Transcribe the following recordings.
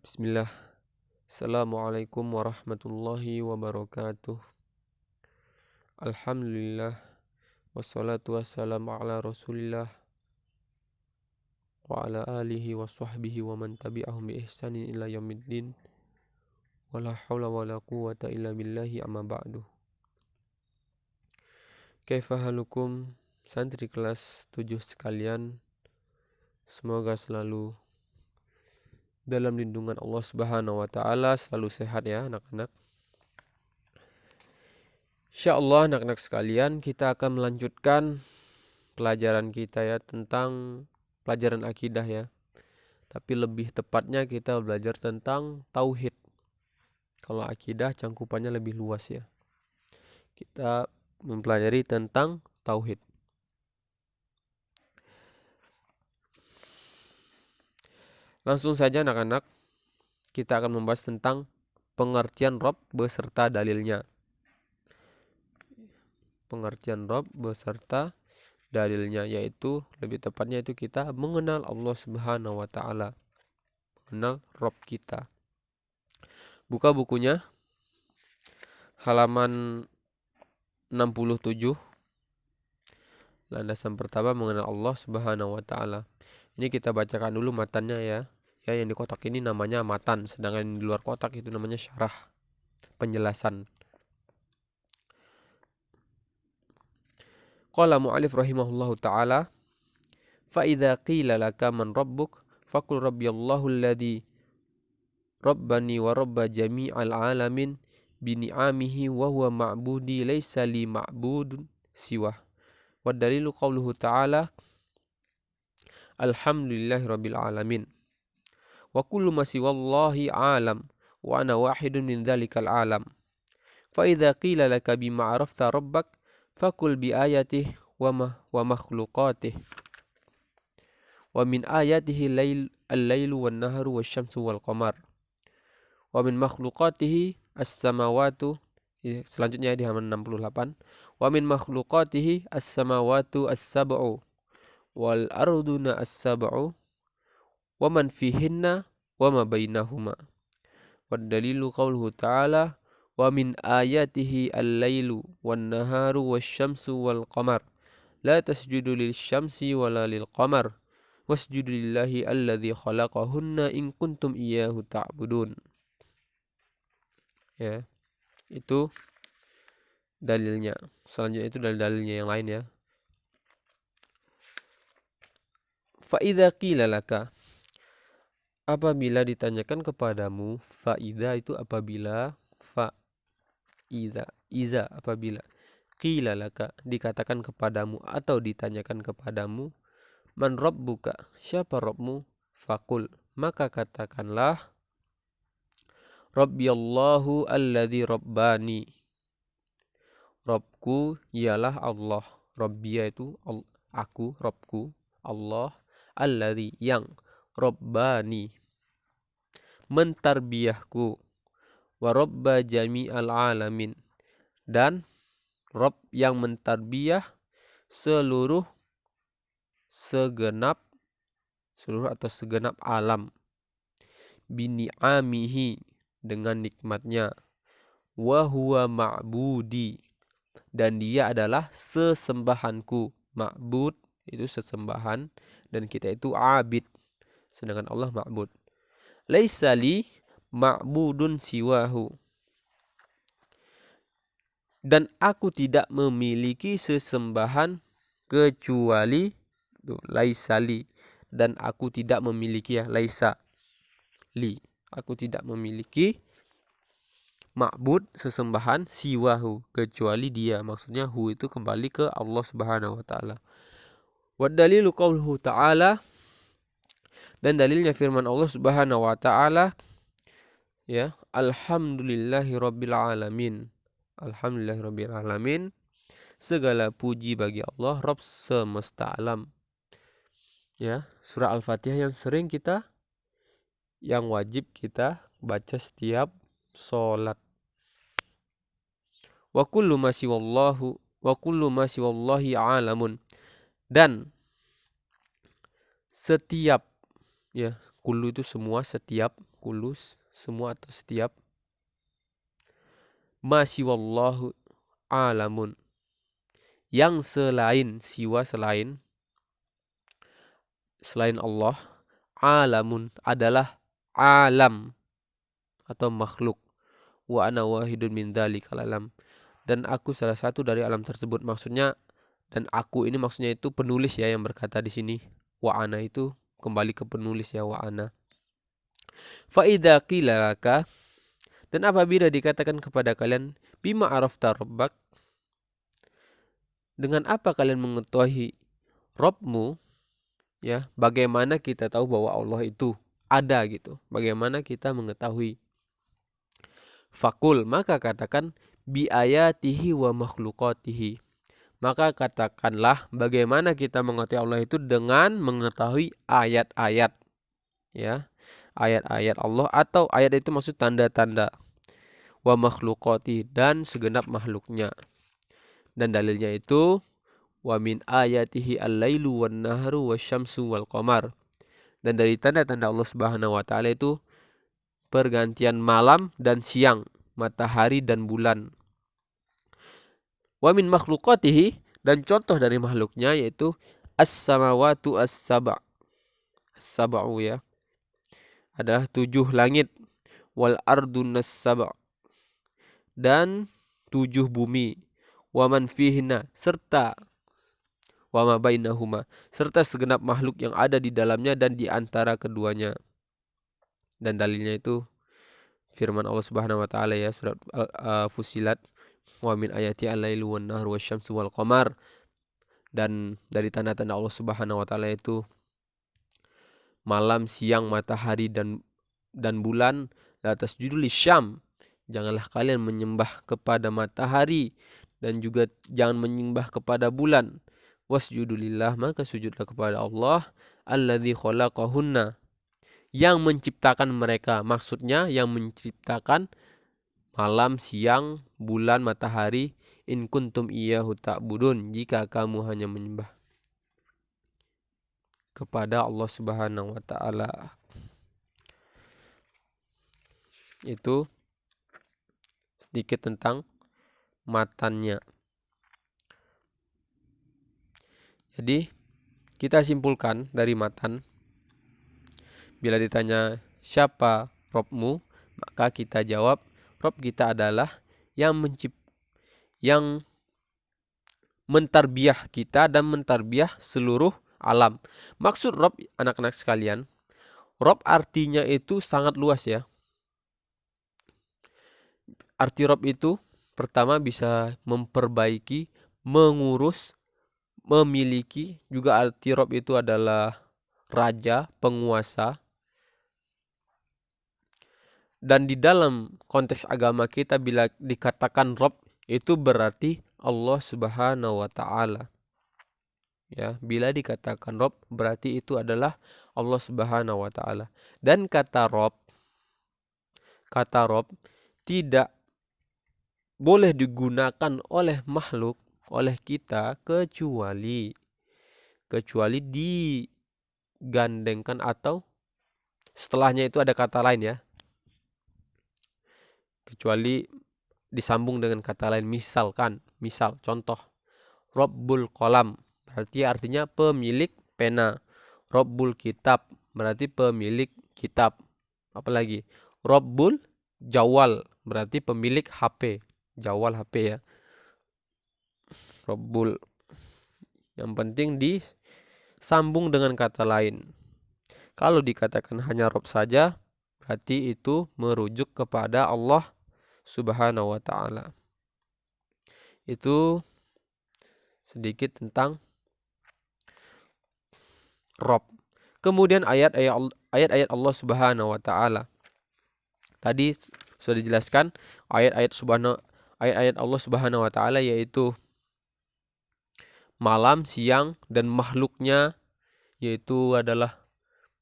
Bismillah. Assalamualaikum warahmatullahi wabarakatuh. Alhamdulillah. Wassalatu wassalamu ala rasulillah wa ala alihi wa sahbihi wa man tabi'ahum bi ihsanin ila yaumiddin. Wala hawla wala quwwata illa billahi amma ba'du. Kaifa halukum santri kelas 7 sekalian. Semoga selalu dalam lindungan Allah Subhanahu wa taala, selalu sehat ya anak-anak. Insyaallah anak-anak sekalian, kita akan melanjutkan pelajaran kita ya tentang pelajaran akidah ya. Tapi lebih tepatnya kita belajar tentang tauhid. Kalau akidah cangkupannya lebih luas ya. Kita mempelajari tentang tauhid. Langsung saja anak-anak, kita akan membahas tentang pengertian Rabb beserta dalilnya. Pengertian Rabb beserta dalilnya, yaitu lebih tepatnya itu kita mengenal Allah Subhanahu wa taala. Mengenal Rabb kita. Buka bukunya halaman 67. Landasan pertama mengenal Allah Subhanahu wa taala. Ini kita bacakan dulu matannya ya. Ya, yang di kotak ini namanya matan, sedangkan di luar kotak itu namanya syarah, penjelasan. Qala mu'alif rahimahullahu ta'ala, fa idza qila laka man rabbuk faqul rabbiyallahu alladhi rabbani wa rabba jami'al alamin bi ni'amihi wa huwa ma'budi laysa li ma'budun siwah. Wa dalilu qauluhu ta'ala alhamdulillahi rabbil alamin. Wa kullu ma siwallahi alam wa ana wahidun min dhalikal alam. Fa idza qila laka bima arafta rabbak faqul bi ayatihi wa makhluqatihi. Wa min ayatihi al-lailu wan naharu wasyamsu wal qamar. Wa min makhluqatihi as-samawatu, selanjutnya di halaman 68. Wa min makhluqatihi as-samawatu as-sab'u wal arduna as-sab'u wa man fihinna wa ma bainahuma. Wa dalilu qauluhu ta'ala wa min ayatihi al-lailu wan naharu wasyamsu wal qamar la tasjudu lisyamsi wala lil qamar wasjudu lillahi alladzi khalaqahunna in kuntum iyyahu ta'budun. Ya, itu dalilnya. Selanjutnya itu dalilnya yang lain ya. Fa idza qila laka, apabila ditanyakan kepadamu, faida itu apabila, iza apabila, qila laka dikatakan kepadamu atau ditanyakan kepadamu, man rabbuka siapa Rabbmu, faqul maka katakanlah, rabbiyallahu alladzi rabbani, Rabbku ialah Allah. Rabbiya itu aku, Rabbku Allah, alladzi yang, rabbani mentarbiyahku, wa rabba jami'al alamin dan Rabb yang mentarbiyah seluruh segenap alam, bini'amihi dengan nikmatnya, wa huwa ma'budi dan dia adalah sesembahanku. Ma'bud itu sesembahan dan kita itu abid, sedangkan Allah ma'bud. Laisa li ma'budun siwahu dan aku tidak memiliki sesembahan kecuali laisa li, dan aku tidak memiliki ya, laisa li, aku tidak memiliki ma'bud sesembahan siwahu kecuali dia. Maksudnya hu itu kembali ke Allah Subhanahu wa taala. Wa dalilu qauluhu ta'ala, dan dalilnya firman Allah Subhanahu wa taala ya, alhamdulillahi rabbil alamin. Alhamdulillahi rabbil alamin. Segala puji bagi Allah Rabb semesta alam. Ya, surah Al-Fatihah yang sering yang wajib kita baca setiap sholat. Wa kullu ma siwallahi alamun, dan setiap ya, kullu itu semua, setiap, kullu, semua atau setiap, ma siwallahu alamun, yang selain siwa, selain Allah, alamun adalah alam atau makhluk, wa ana wahidun min dzalikal alam, dan aku salah satu dari alam tersebut. Maksudnya, dan aku ini maksudnya itu penulis ya yang berkata di sini. Wa ana itu kembali ke penulis ya, wa ana. Fa idza qila laka, dan apabila dikatakan kepada kalian, bima arafta rabbak, dengan apa kalian mengetahui Rabbmu, ya, bagaimana kita tahu bahwa Allah itu ada gitu, bagaimana kita mengetahui. Fakul, maka katakan, bi ayatihi wa makhluqatihi, maka katakanlah bagaimana kita mengetahui Allah itu dengan mengetahui ayat-ayat, ya, ayat-ayat Allah, atau ayat itu maksud tanda-tanda, wa makhluqati, dan segenap makhluknya. Dan dalilnya itu, wa min ayatihi al-lailu wan naharu wasyamsu wal qamar, dan dari tanda-tanda Allah Subhanahu wa taala itu pergantian malam dan siang, matahari dan bulan. Wa min makhluqatihi, dan contoh dari makhluknya yaitu as-samawatu as-saba', as-saba'u ya, adalah 7 langit, wal ardun as-saba', dan 7 bumi, wa man fihinna, serta wa ma bainahuma, serta segenap makhluk yang ada di dalamnya dan di antara keduanya. Dan dalilnya itu firman Allah Subhanahu wa taala ya, surat Fussilat, wa min ayati al-lailu wan nahru wasyamsu wal qamar, dan dari tanda-tanda Allah Subhanahu wa taala itu malam, siang, matahari dan bulan. La tasjudu lisyam, janganlah kalian menyembah kepada matahari dan juga jangan menyembah kepada bulan. Wasjudu lillah, maka sujudlah kepada Allah, alladzi khalaqahunna, yang menciptakan mereka. Maksudnya yang menciptakan malam, siang, bulan, matahari. In kuntum iyyahu ta'budun, jika kamu hanya menyembah kepada Allah Subhanahu wa taala. Itu sedikit tentang matannya. Jadi kita simpulkan dari matan, bila ditanya siapa Robmu, maka kita jawab Rob kita adalah yang mentarbiah kita dan mentarbiah seluruh alam. Maksud Rob, anak-anak sekalian, Rob artinya itu sangat luas ya. Arti Rob itu pertama bisa memperbaiki, mengurus, memiliki. Juga arti Rob itu adalah raja, penguasa. Dan di dalam konteks agama kita, bila dikatakan Rob, itu berarti Allah Subhanahu wa taala. Ya, bila dikatakan Rob berarti itu adalah Allah Subhanahu wa taala. Dan kata Rob tidak boleh digunakan oleh makhluk, oleh kita, kecuali digandengkan atau setelahnya itu ada kata lain ya. Kecuali disambung dengan kata lain, misal contoh, Rabbul Qalam berarti artinya pemilik pena. Rabbul Kitab berarti pemilik kitab. Apalagi Rabbul Jawal berarti pemilik HP. Jawal HP ya. Rabbul, yang penting disambung dengan kata lain. Kalau dikatakan hanya Rabb saja, berarti itu merujuk kepada Allah Subhanahu wa taala. Itu sedikit tentang Rabb. Kemudian ayat-ayat Allah Subhanahu wa taala. Tadi sudah dijelaskan ayat-ayat Allah Subhanahu wa taala, yaitu malam, siang, dan makhluknya, yaitu adalah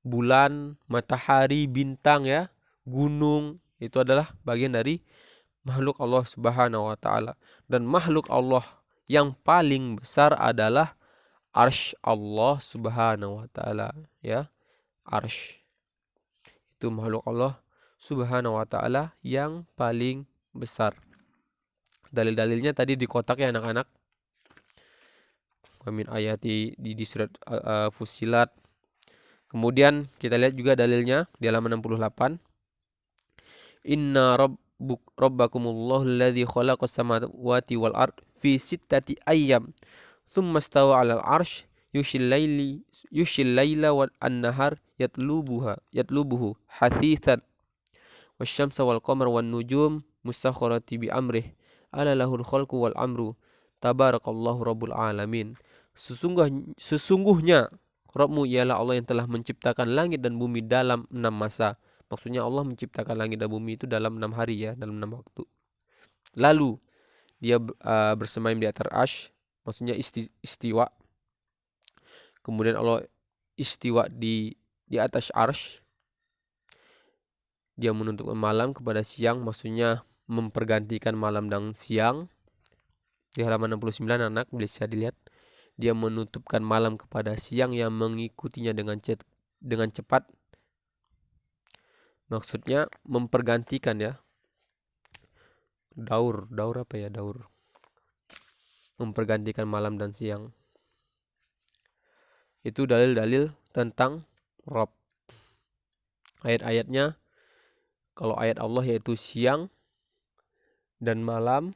bulan, matahari, bintang ya, gunung. Itu adalah bagian dari makhluk Allah Subhanahu wa taala. Dan makhluk Allah yang paling besar adalah arsy Allah Subhanahu wa taala ya. Arsy itu makhluk Allah Subhanahu wa ta'ala yang paling besar. Dalil-dalilnya tadi di kotak ya anak-anak. Wa min ayati di surat Fussilat. Kemudian kita lihat juga dalilnya di halaman 68. Inna rabbakumullahu alladzi khalaqas samawati wal ard fi sittati ayyam thumma istawa 'alal 'arsy yushil laila wan nahar yatlubuhu hasithan wasyamsa wal qamara wan nujum musakharati bi amrih ala lahul khalqu wal amru tabarakallahu rabbul alamin. Sesungguhnya Rabbmu ialah Allah yang telah menciptakan langit dan bumi dalam 6 masa. Maksudnya Allah menciptakan langit dan bumi itu dalam 6 hari ya, dalam 6 waktu. Lalu dia bersemayam di atas arsy, maksudnya istiwa. Kemudian Allah istiwa di atas arsy. Dia menentukan malam kepada siang, maksudnya mempergantikan malam dan siang. Di halaman 69 anak bisa dilihat. Dia menutupkan malam kepada siang yang mengikutinya dengan cepat. Maksudnya mempergantikan ya. Daur apa ya? Daur. Mempergantikan malam dan siang. Itu dalil-dalil tentang Rabb. Ayat-ayatnya, kalau ayat Allah yaitu siang dan malam,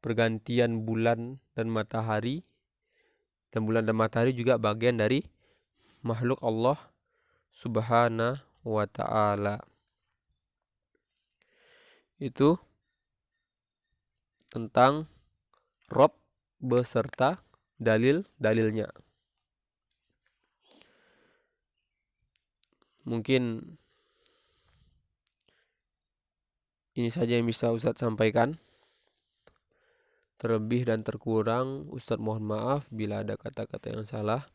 pergantian bulan dan matahari, dan bulan dan matahari juga bagian dari makhluk Allah Subhanahu wa ta'ala. Itu tentang Rabb beserta dalil-dalilnya. Mungkin ini saja yang bisa Ustadz sampaikan. Terlebih dan terkurang, Ustadz mohon maaf bila ada kata-kata yang salah.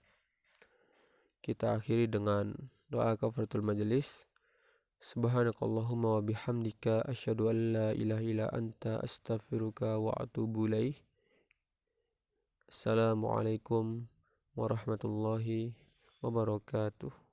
Kita akhiri dengan doa kafaratul majelis. Subhanakallahumma wa bihamdika asyhadu an la ilaha illa anta astaghfiruka wa atubu ilaih. Assalamualaikum warahmatullahi wabarakatuh.